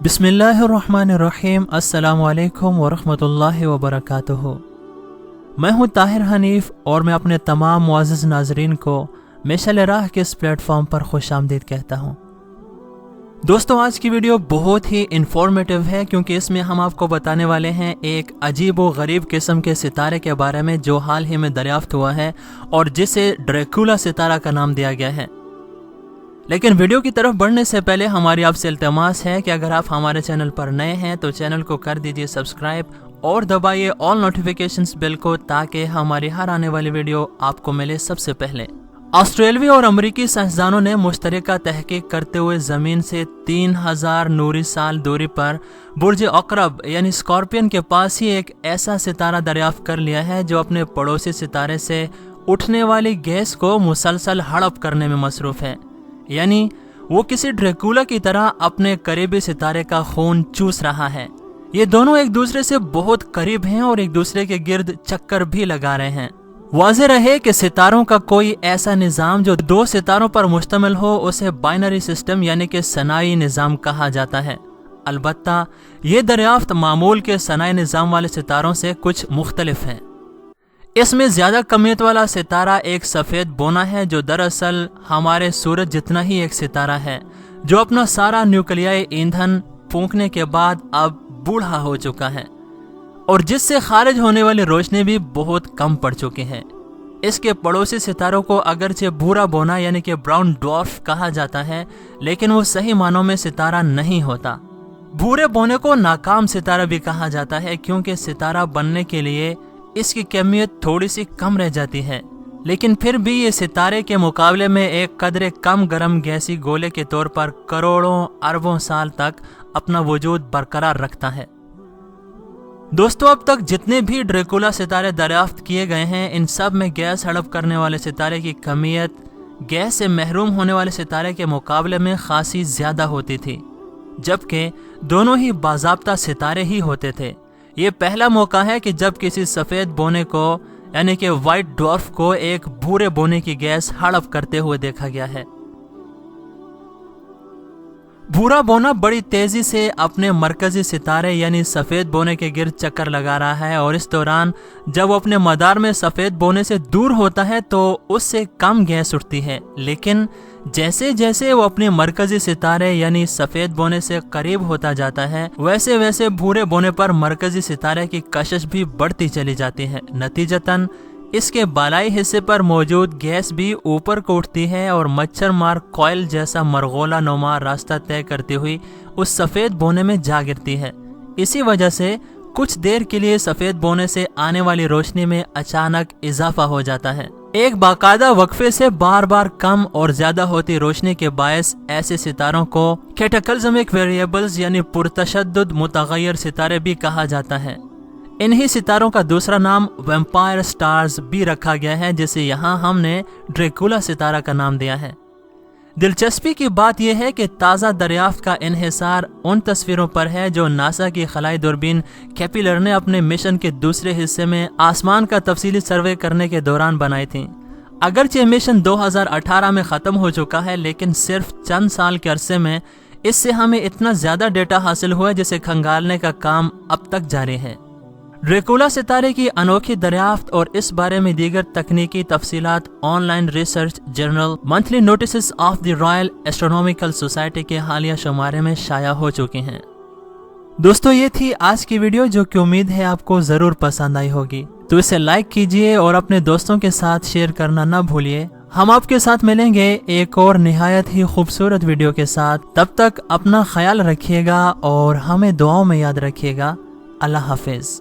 बिस्मिल्लाहिर्रहमानिर्रहीम। अस्सलाम-ओ-अलैकुम वरहमतुल्लाहि वबरकातुहू। मैं हूँ ताहिर हनीफ और मैं अपने तमाम मुअज़्ज़ज़ नाज़रीन को मिशाले राह के इस प्लेटफॉर्म पर खुशामदीद कहता हूँ। दोस्तों, आज की वीडियो बहुत ही इंफॉर्मेटिव है क्योंकि इसमें हम आपको बताने वाले हैं एक अजीब व गरीब किस्म के सितारे के बारे में जो हाल ही में दरियाफ्त हुआ है और जिसे ड्रैकुला सितारा का नाम दिया गया है। लेकिन वीडियो की तरफ बढ़ने से पहले हमारी आपसे इल्तिमास है कि अगर आप हमारे चैनल पर नए हैं तो चैनल को कर दीजिए सब्सक्राइब और दबाइए ऑल नोटिफिकेशंस बेल को ताकि हमारी हर आने वाली वीडियो आपको मिले सबसे पहले। ऑस्ट्रेलवी और अमरीकी साइंसदानों ने मुश्तरका तहकीक करते हुए जमीन से 3000 नूरी साल दूरी पर बुर्ज अकरब यानी स्कॉर्पियन के पास ही एक ऐसा सितारा दरियाफ्त कर लिया है जो अपने पड़ोसी सितारे से उठने वाली गैस को मुसलसल हड़प करने में मसरूफ है। यानी वो किसी ड्रैकुला की तरह अपने करीबी सितारे का खून चूस रहा है। ये दोनों एक दूसरे से बहुत करीब हैं और एक दूसरे के गिर्द चक्कर भी लगा रहे हैं। वाज़ेह रहे कि सितारों का कोई ऐसा निज़ाम जो दो सितारों पर मुश्तमिल हो उसे बाइनरी सिस्टम यानी कि सनाई निज़ाम कहा जाता है। अलबत्ता ये दरियाफ्त मामूल के सनाई निज़ाम वाले सितारों से कुछ मुख्तलिफ है। इसमें ज्यादा कमियत वाला सितारा एक सफेद बोना है जो दरअसल हमारे सूरज जितना ही एक सितारा है जो अपना सारा न्यूक्लियाई ईंधन फूंकने के बाद अब बूढ़ा हो चुका है और जिससे खारिज होने वाली रोशनी भी बहुत कम पड़ चुकी है। इसके पड़ोसी सितारों को अगरचे भूरा बोना यानी कि ब्राउन ड्वार्फ कहा जाता है, लेकिन वो सही मानों में सितारा नहीं होता। भूरे बोने को नाकाम सितारा भी कहा जाता है क्योंकि सितारा बनने के लिए इसकी कमियत थोड़ी सी कम रह जाती है, लेकिन फिर भी ये सितारे के मुकाबले में एक कदरे कम गर्म गैसी गोले के तौर पर करोड़ों अरबों साल तक अपना वजूद बरकरार रखता है। दोस्तों, अब तक जितने भी ड्रैकुला सितारे दरियाफ्त किए गए हैं इन सब में गैस हड़प करने वाले सितारे की कमियत गैस से महरूम होने वाले सितारे के मुकाबले में खासी ज्यादा होती थी, जबकि दोनों ही बाज़ाब्ता सितारे ही होते थे। ये पहला मौका है कि जब किसी सफेद बोने को यानी कि व्हाइट ड्वार्फ को एक भूरे बोने की गैस हड़प करते हुए देखा गया है। भूरा बोना बड़ी तेजी से अपने मरकजी सितारे यानी सफेद बोने के गिर्द चक्कर लगा रहा है और इस दौरान जब वो अपने मदार में सफेद बोने से दूर होता है तो उससे कम गैस उठती है, लेकिन जैसे जैसे वो अपने मरकजी सितारे यानी सफेद बोने से करीब होता जाता है वैसे वैसे भूरे बोने पर मरकजी सितारे की कशिश भी बढ़ती चली जाती है। नतीजतन इसके बालाई हिस्से पर मौजूद गैस भी ऊपर को उठती है और मच्छर मार कॉइल जैसा मरगोला नुमा रास्ता तय करती हुई उस सफेद बोने में जा गिरती है। इसी वजह से कुछ देर के लिए सफेद बोने से आने वाली रोशनी में अचानक इजाफा हो जाता है। एक बाकायदा वक्फे से बार बार कम और ज्यादा होती रोशनी के बायस ऐसे सितारों को कैटाक्लिज्मिक वेरिएबल्स यानी पुरतशद्दुद मुतगय्यर सितारे भी कहा जाता है। इन्हीं सितारों का दूसरा नाम वैम्पायर स्टार्स भी रखा गया है, जिसे यहाँ हमने ड्रैकुला सितारा का नाम दिया है। दिलचस्पी की बात यह है कि ताज़ा दरियाफ्त का इन्हिसार उन तस्वीरों पर है जो नासा की खलाई दूरबीन कैपिलर ने अपने मिशन के दूसरे हिस्से में आसमान का तफसीली सर्वे करने के दौरान बनाई थी। अगरचे मिशन 2018 में ख़त्म हो चुका है, लेकिन सिर्फ चंद साल के अरसे में इससे हमें इतना ज़्यादा डेटा हासिल हुआ जिसे खंगालने का काम अब तक जारी है। ड्रैकुला सितारे की अनोखी दरियाफ्त और इस बारे में दीगर तकनीकी तफसीलात online research journal monthly notice of the royal astronomical society के हालिया शुमारे में शाया हो चुकी हैं। दोस्तों, ये थी आज की वीडियो जो कि उम्मीद है आपको जरूर पसंद आई होगी, तो इसे लाइक कीजिए और अपने दोस्तों के साथ शेयर करना न भूलिए। हम आपके साथ मिलेंगे एक और निहायत ही खूबसूरत वीडियो के साथ। तब तक अपना ख्याल रखिएगा और हमें दुआओं में याद रखिएगा। अल्लाह हाफिज।